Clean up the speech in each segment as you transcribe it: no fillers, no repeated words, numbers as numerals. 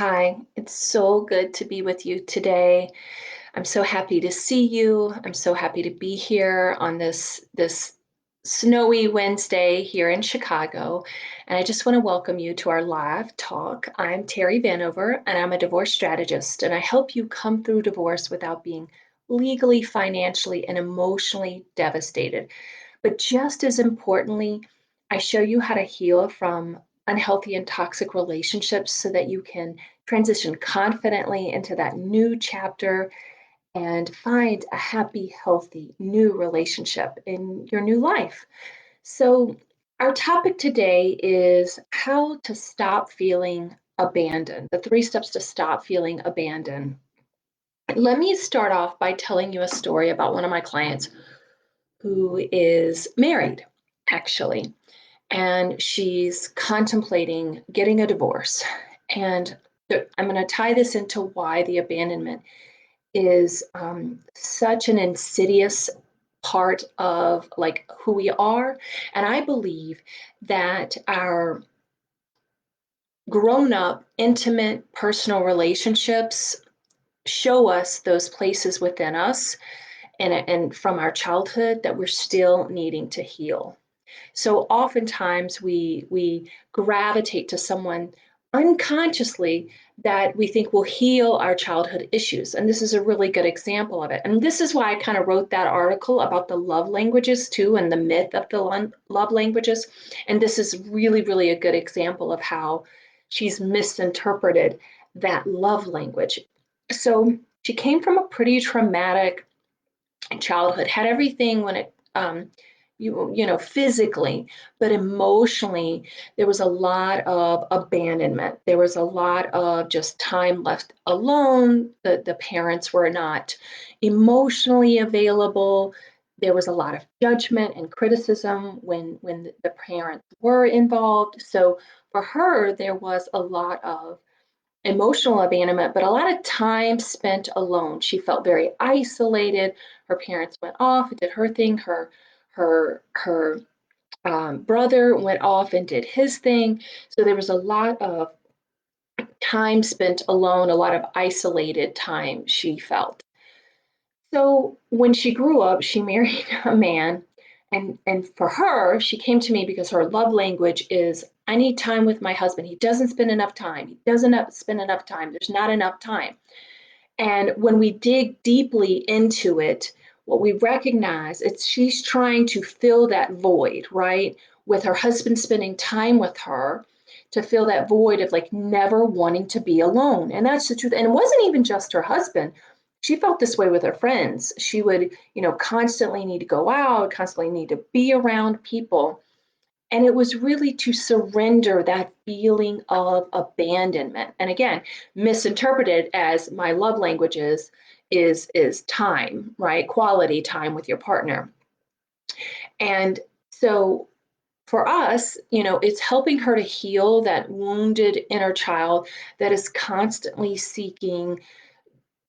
Hi, it's so good to be with you today. I'm so happy to see you. I'm so happy to be here on this snowy Wednesday here in Chicago. And I just want to welcome you to our live talk. I'm Terry Vanover, and I'm a divorce strategist, and I help you come through divorce without being legally, financially, and emotionally devastated. But just as importantly, I show you how to heal from unhealthy and toxic relationships so that you can transition confidently into that new chapter and find a happy, healthy new relationship in your new life. So, our topic today is how to stop feeling abandoned, the 3 steps to stop feeling abandoned. Let me start off by telling you a story about one of my clients who is married, actually, and she's contemplating getting a divorce. And I'm going to tie this into why the abandonment is such an insidious part of like who we are. And I believe that our grown up, intimate, personal relationships show us those places within us and from our childhood that we're still needing to heal. So oftentimes we gravitate to someone unconsciously that we think will heal our childhood issues. And this is a really good example of it. And this is why I kind of wrote that article about the love languages too, and the myth of the love languages. And this is really, really a good example of how she's misinterpreted that love language. So she came from a pretty traumatic childhood, had everything when it physically, but emotionally there was a lot of abandonment. There was a lot of just time left alone. The parents were not emotionally available. There was a lot of judgment and criticism when the parents were involved. So for her there was a lot of emotional abandonment, but a lot of time spent alone. She felt very isolated. Her parents went off and did her thing. Her brother went off and did his thing. So there was a lot of time spent alone, a lot of isolated time she felt. So when she grew up, she married a man, and for her, she came to me because her love language is I need time with my husband. He doesn't spend enough time. He doesn't spend enough time. There's not enough time. And when we dig deeply into it, what we recognize is she's trying to fill that void, right? With her husband spending time with her to fill that void of like never wanting to be alone. And that's the truth. And it wasn't even just her husband. She felt this way with her friends. She would, constantly need to go out, constantly need to be around people. And it was really to surrender that feeling of abandonment. And again, misinterpreted as my love languages is time, right? Quality time with your partner. And so for us, it's helping her to heal that wounded inner child that is constantly seeking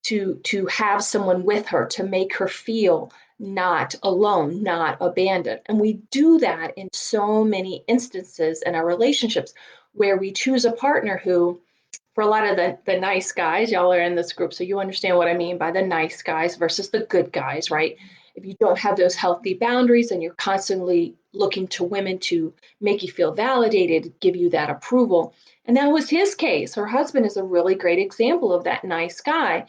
to have someone with her to make her feel not alone, not abandoned. And we do that in so many instances in our relationships where we choose a partner who, for a lot of the nice guys, y'all are in this group, so you understand what I mean by the nice guys versus the good guys, right? If you don't have those healthy boundaries and you're constantly looking to women to make you feel validated, give you that approval. And that was his case. Her husband is a really great example of that nice guy.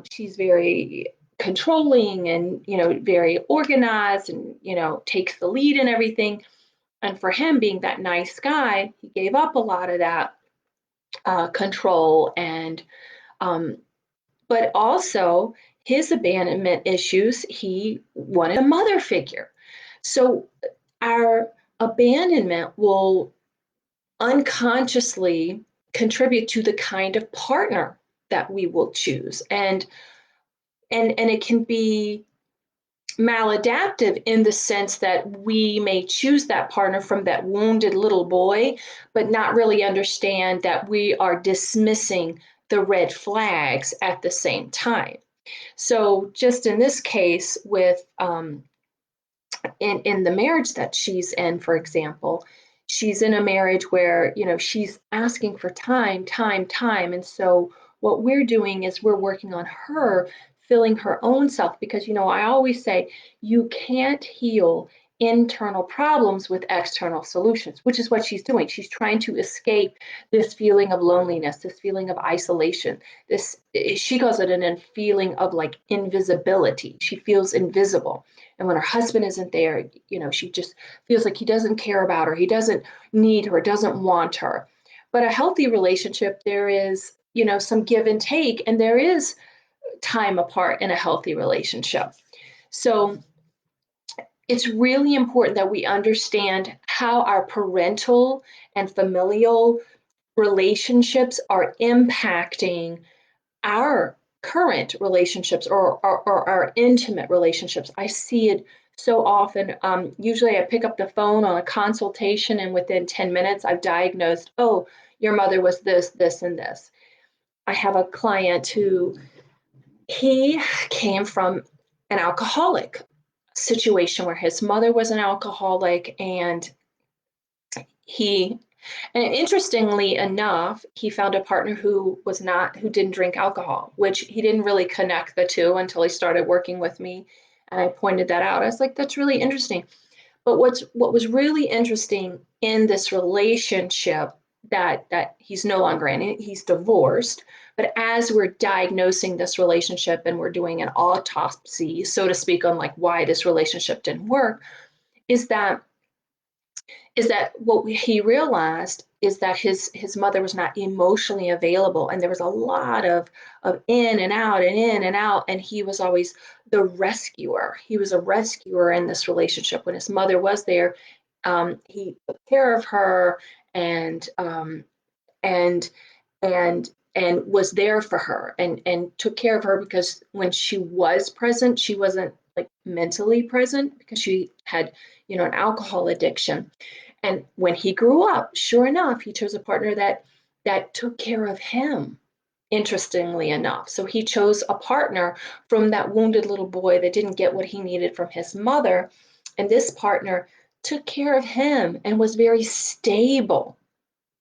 She's very controlling and very organized and takes the lead in everything. And for him being that nice guy, he gave up a lot of that control and um, but also his abandonment issues. He wanted a mother figure. So our abandonment will unconsciously contribute to the kind of partner that we will choose and it can be maladaptive in the sense that we may choose that partner from that wounded little boy, but not really understand that we are dismissing the red flags at the same time. So, just in this case, with in the marriage that she's in, for example, she's in a marriage where, she's asking for time, time, time. And so what we're doing is we're working on her filling her own self because, I always say you can't heal internal problems with external solutions, which is what she's doing. She's trying to escape this feeling of loneliness, this feeling of isolation. This she calls it a feeling of like invisibility. She feels invisible. And when her husband isn't there, she just feels like he doesn't care about her, he doesn't need her, doesn't want her. But a healthy relationship, there is, some give and take, and there is time apart in a healthy relationship. So it's really important that we understand how our parental and familial relationships are impacting our current relationships or our intimate relationships. I see it so often. Usually I pick up the phone on a consultation, and within 10 minutes, I've diagnosed, oh, your mother was this, this, and this. I have a client who he came from an alcoholic situation where his mother was an alcoholic, and he and interestingly enough, he found a partner who didn't drink alcohol, which he didn't really connect the two until he started working with me. And I pointed that out. I was like, that's really interesting. But what was really interesting in this relationship that he's no longer in it, he's divorced. But as we're diagnosing this relationship and we're doing an autopsy, so to speak, on like why this relationship didn't work, is that what he realized is that his mother was not emotionally available, and there was a lot of in and out and in and out, and he was always the rescuer. He was a rescuer in this relationship. When his mother was there, he took care of her and and and was there for her and took care of her, because when she was present, she wasn't like mentally present because she had, an alcohol addiction. And when he grew up, sure enough, he chose a partner that took care of him, interestingly enough. So he chose a partner from that wounded little boy that didn't get what he needed from his mother. And this partner took care of him and was very stable,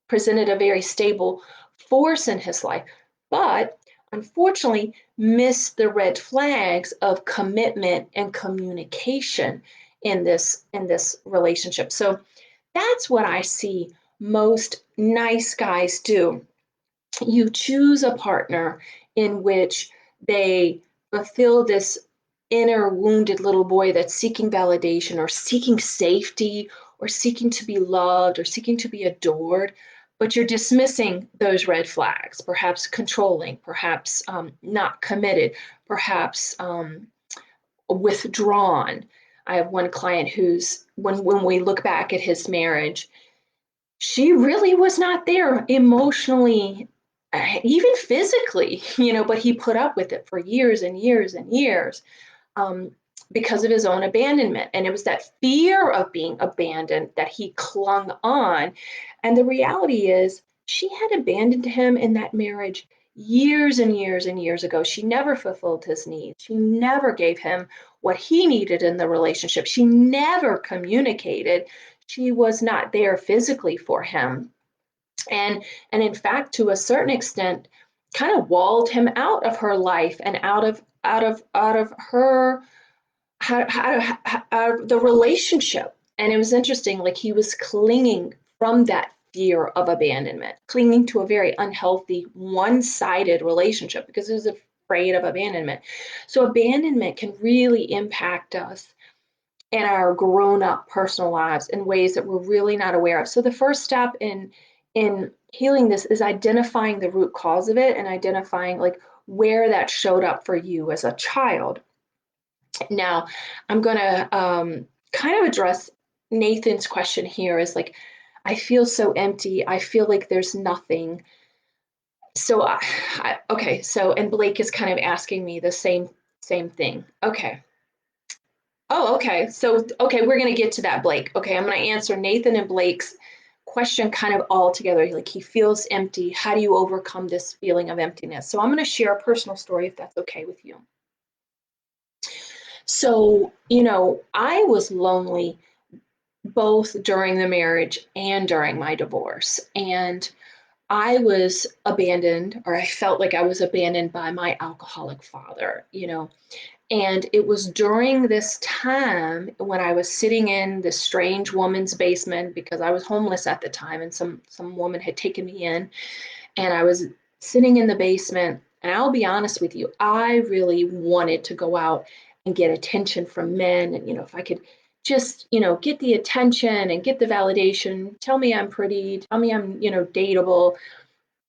presented a very stable force in his life, but unfortunately missed the red flags of commitment and communication in this relationship. So that's what I see most nice guys do. You choose a partner in which they fulfill this inner wounded little boy that's seeking validation or seeking safety or seeking to be loved or seeking to be adored, but you're dismissing those red flags, perhaps controlling, perhaps not committed, perhaps withdrawn. I have one client who's, when we look back at his marriage, she really was not there emotionally, even physically, but he put up with it for years and years and years, um, because of his own abandonment. And it was that fear of being abandoned that he clung on. And the reality is, she had abandoned him in that marriage years and years and years ago. She never fulfilled his needs. She never gave him what he needed in the relationship. She never communicated. She was not there physically for him. And in fact, to a certain extent, kind of walled him out of her life and out of her how the relationship. And it was interesting, like he was clinging from that fear of abandonment, clinging to a very unhealthy, one-sided relationship because he was afraid of abandonment. So abandonment can really impact us in our grown-up personal lives in ways that we're really not aware of. So the first step in healing this is identifying the root cause of it and identifying like where that showed up for you as a child. Now, I'm going to kind of address Nathan's question here is like, I feel so empty. I feel like there's nothing. So, okay. So, and Blake is kind of asking me the same thing. Okay. Oh, okay. So, okay, we're going to get to that, Blake. Okay, I'm going to answer Nathan and Blake's question kind of all together. Like he feels empty. How do you overcome this feeling of emptiness? So, I'm going to share a personal story if that's okay with you. So, I was lonely both during the marriage and during my divorce. And I was abandoned, or I felt like I was abandoned by my alcoholic father, And it was during this time when I was sitting in this strange woman's basement because I was homeless at the time, and some woman had taken me in, and I was sitting in the basement. And I'll be honest with you, I really wanted to go out and get attention from men. And, if I could just, get the attention and get the validation, tell me I'm pretty, tell me I'm, dateable.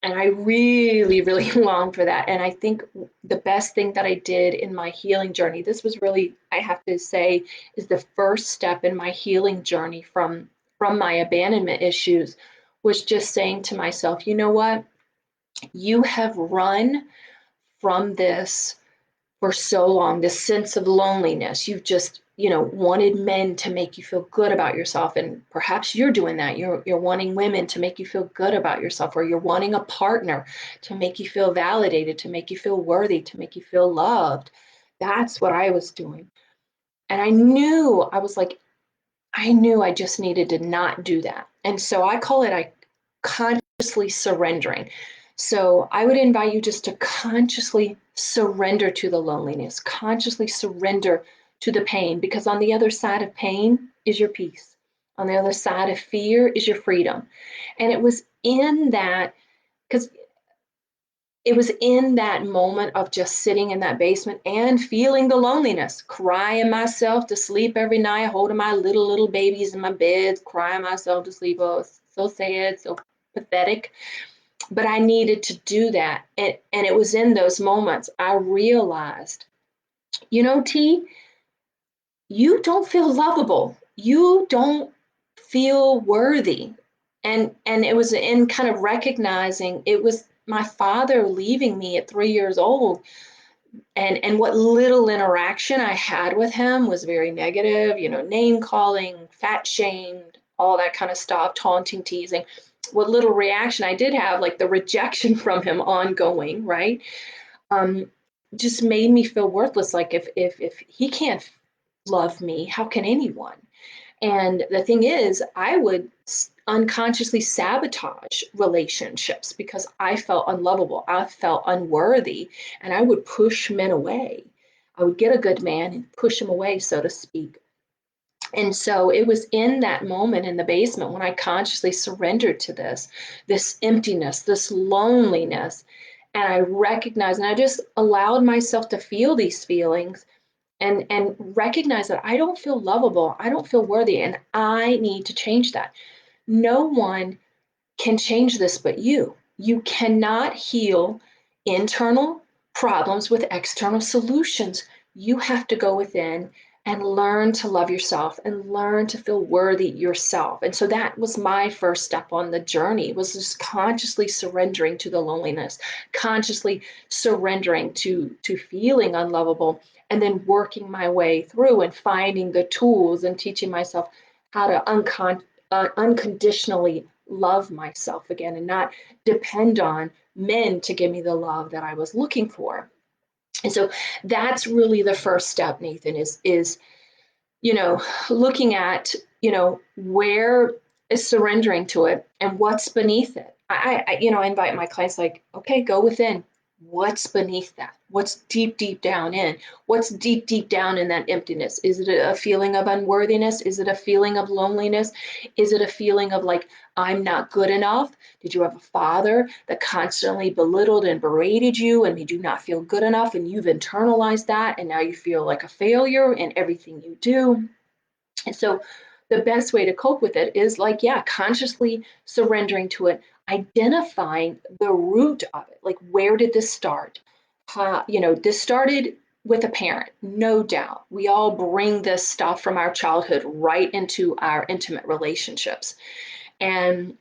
And I really, really longed for that. And I think the best thing that I did in my healing journey, this was really, I have to say, is the first step in my healing journey from my abandonment issues, was just saying to myself, you know what? You have run from this for so long, this sense of loneliness. You've just, wanted men to make you feel good about yourself. And perhaps you're doing that. You're wanting women to make you feel good about yourself, or you're wanting a partner to make you feel validated, to make you feel worthy, to make you feel loved. That's what I was doing. And I was like, I knew I just needed to not do that. And so I call it I consciously surrendering. So I would invite you just to consciously surrender to the loneliness, consciously surrender to the pain, because on the other side of pain is your peace. On the other side of fear is your freedom. And it was in that, because it was in that moment of just sitting in that basement and feeling the loneliness, crying myself to sleep every night, holding my little babies in my bed, crying myself to sleep. Oh, it's so sad, so pathetic. But I needed to do that. And it was in those moments I realized, T, you don't feel lovable. You don't feel worthy. And it was in kind of recognizing it was my father leaving me at 3 years old. And what little interaction I had with him was very negative, name calling, fat shamed, all that kind of stuff, taunting, teasing. What little reaction I did have, like the rejection from him ongoing, right? Um, just made me feel worthless. Like if he can't love me, how can anyone? And the thing is, I would unconsciously sabotage relationships because I felt unlovable. I felt unworthy, and I would push men away. I would get a good man and push him away, so to speak. And so it was in that moment in the basement when I consciously surrendered to this emptiness, this loneliness. And I recognized, and I just allowed myself to feel these feelings and recognize that I don't feel lovable, I don't feel worthy, and I need to change that. No one can change this but you. You cannot heal internal problems with external solutions. You have to go within and learn to love yourself and learn to feel worthy yourself. And so that was my first step on the journey, was just consciously surrendering to the loneliness, consciously surrendering to feeling unlovable, and then working my way through and finding the tools and teaching myself how to unconditionally love myself again and not depend on men to give me the love that I was looking for. And so that's really the first step, Nathan, is looking at, where is surrendering to it and what's beneath it. I invite my clients like, okay, go within. What's beneath that? What's deep down in? What's deep down in that emptiness? Is it a feeling of unworthiness? Is it a feeling of loneliness? Is it a feeling of like, I'm not good enough? Did you have a father that constantly belittled and berated you and made you not feel good enough? And you've internalized that, and now you feel like a failure in everything you do. And so the best way to cope with it is like, yeah, consciously surrendering to it, identifying the root of it. Like, where did this start? This started with a parent, no doubt. We all bring this stuff from our childhood right into our intimate relationships. And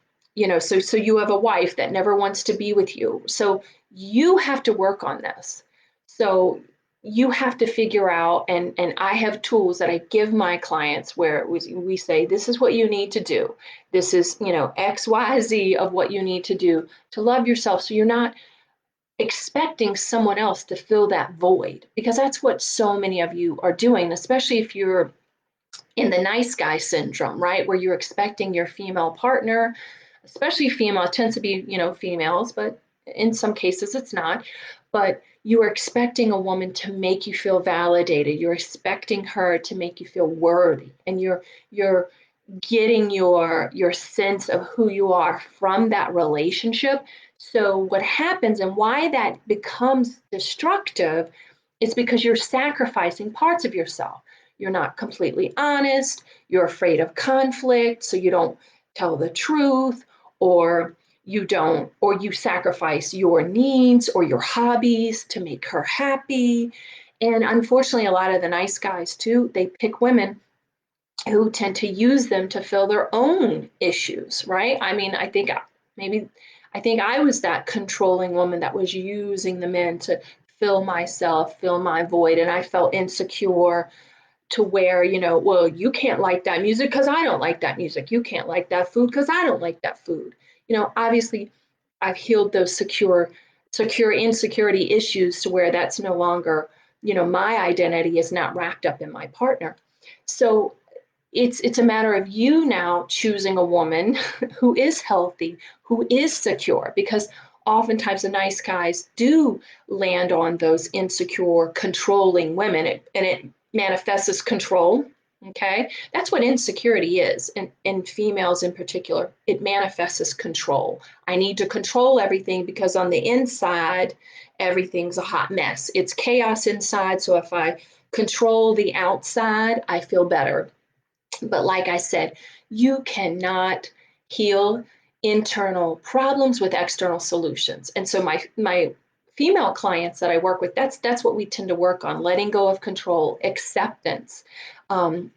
so you have a wife that never wants to be with you, so you have to work on this. So you have to figure out, and I have tools that I give my clients where we say, this is what you need to do. This is, XYZ of what you need to do to love yourself, so you're not expecting someone else to fill that void, because that's what so many of you are doing, especially if you're in the nice guy syndrome, right? Where you're expecting your female partner, especially female, it tends to be, females, but in some cases it's not. But you are expecting a woman to make you feel validated. You're expecting her to make you feel worthy. And you're getting your sense of who you are from that relationship. So what happens and why that becomes destructive is because you're sacrificing parts of yourself. You're not completely honest, you're afraid of conflict, so you don't tell the truth, or you sacrifice your needs or your hobbies to make her happy. And unfortunately, a lot of the nice guys too, they pick women who tend to use them to fill their own issues, right? I mean, maybe I think I was that controlling woman that was using the men to fill myself, fill my void, and I felt insecure to where, well, you can't like that music because I don't like that music. You can't like that food because I don't like that food. Obviously I've healed those secure insecurity issues to where that's no longer, my identity is not wrapped up in my partner. So it's a matter of you now choosing a woman who is healthy, who is secure, because oftentimes the nice guys do land on those insecure, controlling women, and it manifests as control. Okay, that's what insecurity is, and in females in particular, it manifests as control. I need to control everything because on the inside, everything's a hot mess. It's chaos inside, so if I control the outside, I feel better. But like I said, you cannot heal internal problems with external solutions. And so my female clients that I work with, that's what we tend to work on: letting go of control, acceptance, um,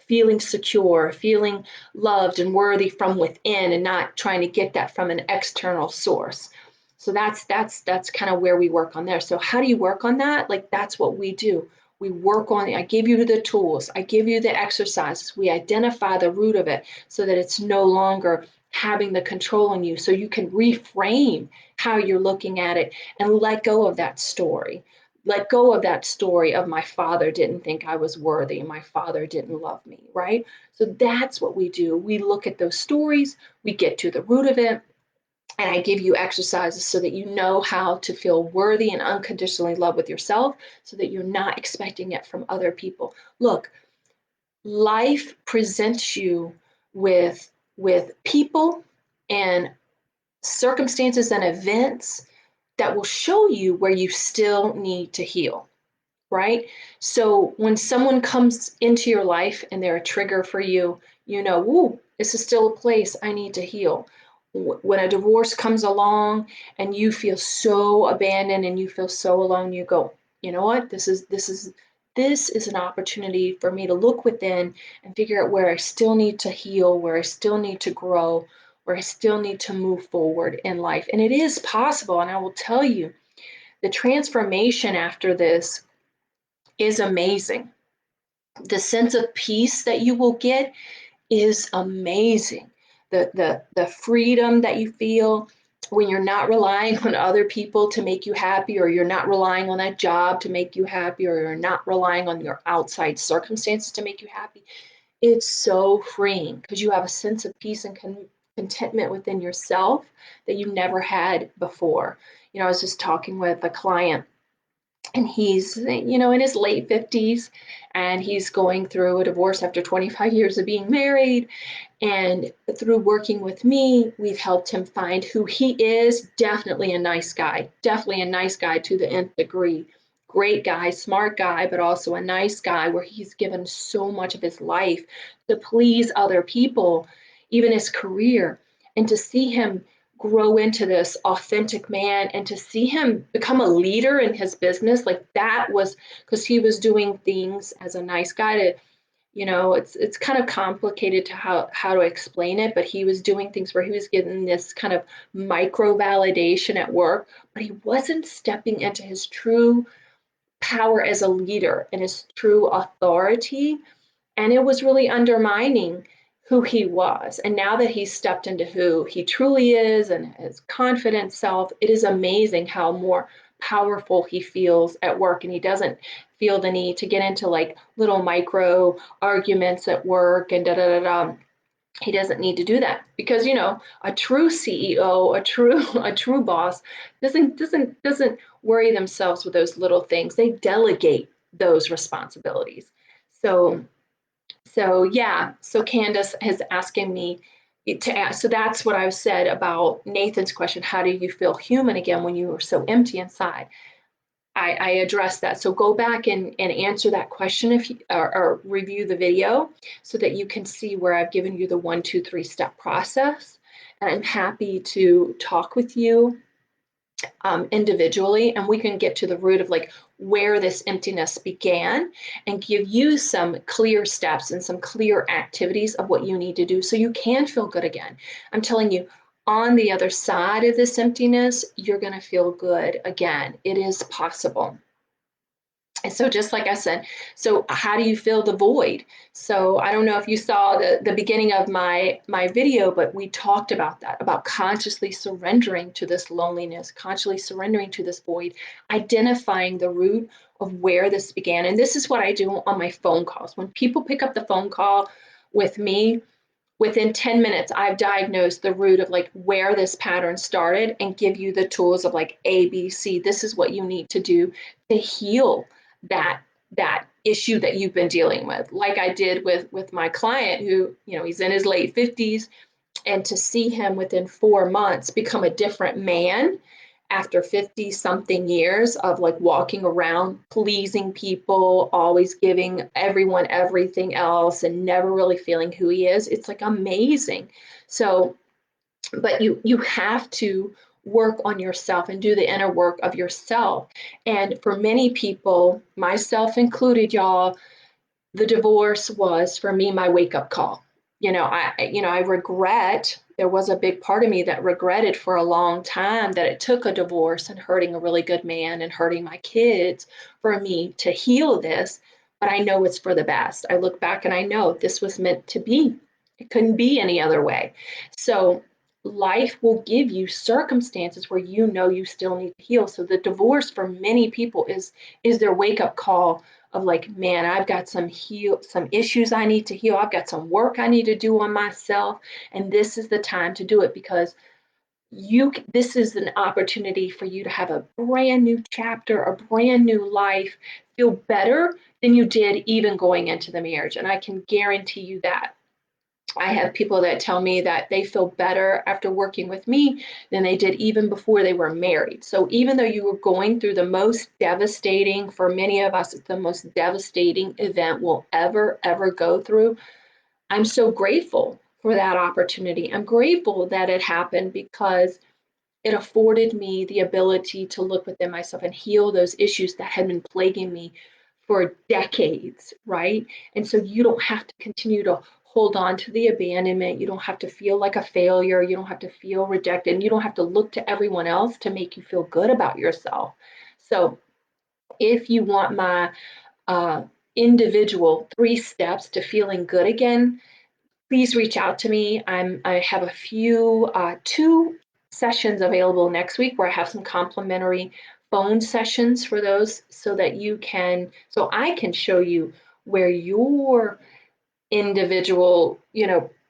feeling secure, feeling loved and worthy from within, and not trying to get that from an external source. So that's kind of where we work on there. So how do you work on that? Like, that's what we do. We work on it. I give you the tools, I give you the exercises, we identify the root of it so that it's no longer having the control on you, so you can reframe how you're looking at it and let go of that story. Let go of that story of my father didn't think I was worthy, my father didn't love me, right? So that's what we do. We look at those stories, we get to the root of it, and I give you exercises so that you know how to feel worthy and unconditionally loved with yourself, so that you're not expecting it from other people. Look, life presents you with people and circumstances and events that will show you where you still need to heal, right? So when someone comes into your life and they're a trigger for you, ooh, this is still a place I need to heal. When a divorce comes along and you feel so abandoned and you feel so alone, you go, you know what? This is an opportunity for me to look within and figure out where I still need to heal, where I still need to grow, where I still need to move forward in life. And it is possible. And I will tell you, the transformation after this is amazing. The sense of peace that you will get is amazing. The freedom that you feel when you're not relying on other people to make you happy, or you're not relying on that job to make you happy, or you're not relying on your outside circumstances to make you happy. It's so freeing because you have a sense of peace and contentment within yourself that you never had before. I was just talking with a client, and he's in his late 50s, and he's going through a divorce after 25 years of being married. And through working with me, we've helped him find who he is. Definitely a nice guy, definitely a nice guy to the nth degree. Great guy, smart guy, but also a nice guy where he's given so much of his life to please other people, even his career. And to see him grow into this authentic man, and to see him become a leader in his business, like, that was because he was doing things as a nice guy to, it's kind of complicated to how to explain it, but he was doing things where he was getting this kind of micro validation at work, but he wasn't stepping into his true power as a leader and his true authority. And it was really undermining who he was. And now that he's stepped into who he truly is and his confident self, it is amazing how more powerful he feels at work. And he doesn't feel the need to get into like little micro arguments at work and da da da da. He doesn't need to do that because a true CEO, a true boss doesn't worry themselves with those little things. They delegate those responsibilities. So yeah, so Candace is asking me to ask. So that's what I've said about Nathan's question. How do you feel human again when you were so empty inside? I addressed that. So go back and answer that question if you, or review the video so that you can see where I've given you the 1, 2, 3 step process. And I'm happy to talk with you individually, and we can get to the root of like where this emptiness began and give you some clear steps and some clear activities of what you need to do so you can feel good again. I'm telling you, on the other side of this emptiness, you're going to feel good again. It is possible. And so just like I said, so how do you fill the void? So I don't know if you saw the beginning of my video, but we talked about that, about consciously surrendering to this loneliness, consciously surrendering to this void, identifying the root of where this began. And this is what I do on my phone calls. When people pick up the phone call with me, within 10 minutes, I've diagnosed the root of like where this pattern started and give you the tools of like A, B, C. This is what you need to do to heal that issue that you've been dealing with. Like I did with my client who, he's in his late 50s, and to see him within 4 months become a different man after 50 something years of like walking around pleasing people, always giving everyone everything else and never really feeling who he is, it's like amazing. So but you have to work on yourself and do the inner work of yourself. And for many people, myself included, y'all, the divorce was for me my wake up call. I regret, there was a big part of me that regretted for a long time that it took a divorce and hurting a really good man and hurting my kids for me to heal this. But I know it's for the best. I look back and I know this was meant to be. It couldn't be any other way. So life will give you circumstances where you still need to heal. So the divorce for many people is their wake up call of like, man, I've got some issues I need to heal. I've got some work I need to do on myself. And this is the time to do it because this is an opportunity for you to have a brand new chapter, a brand new life, feel better than you did even going into the marriage. And I can guarantee you that. I have people that tell me that they feel better after working with me than they did even before they were married. So even though you were going through the most devastating, for many of us, it's the most devastating event we'll ever go through, I'm so grateful for that opportunity. I'm grateful that it happened because it afforded me the ability to look within myself and heal those issues that had been plaguing me for decades, right? And so you don't have to continue to hold on to the abandonment. You don't have to feel like a failure. You don't have to feel rejected. And you don't have to look to everyone else to make you feel good about yourself. So if you want my uh, individual 3 steps to feeling good again, please reach out to me. I have a few 2 sessions available next week where I have some complimentary phone sessions for those so I can show you where your individual,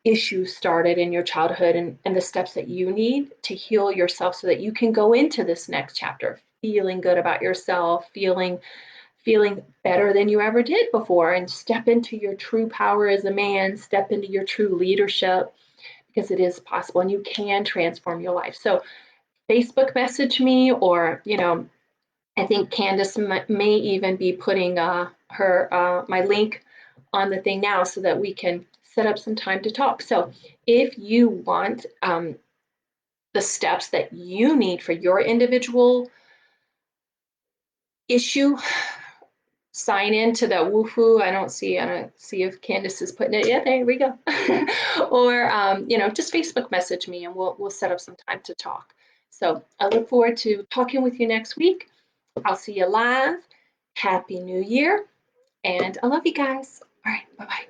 issues started in your childhood and the steps that you need to heal yourself so that you can go into this next chapter feeling good about yourself, feeling better than you ever did before, and step into your true power as a man, step into your true leadership, because it is possible and you can transform your life. So Facebook message me, or I think Candace may even be putting her my link on the thing now so that we can set up some time to talk. So if you want the steps that you need for your individual issue, sign into the woohoo. I don't see if Candace is putting it. Yeah, there we go. Or just Facebook message me and we'll set up some time to talk. So I look forward to talking with you next week. I'll see you live. Happy New Year. And I love you guys. All right. Bye-bye.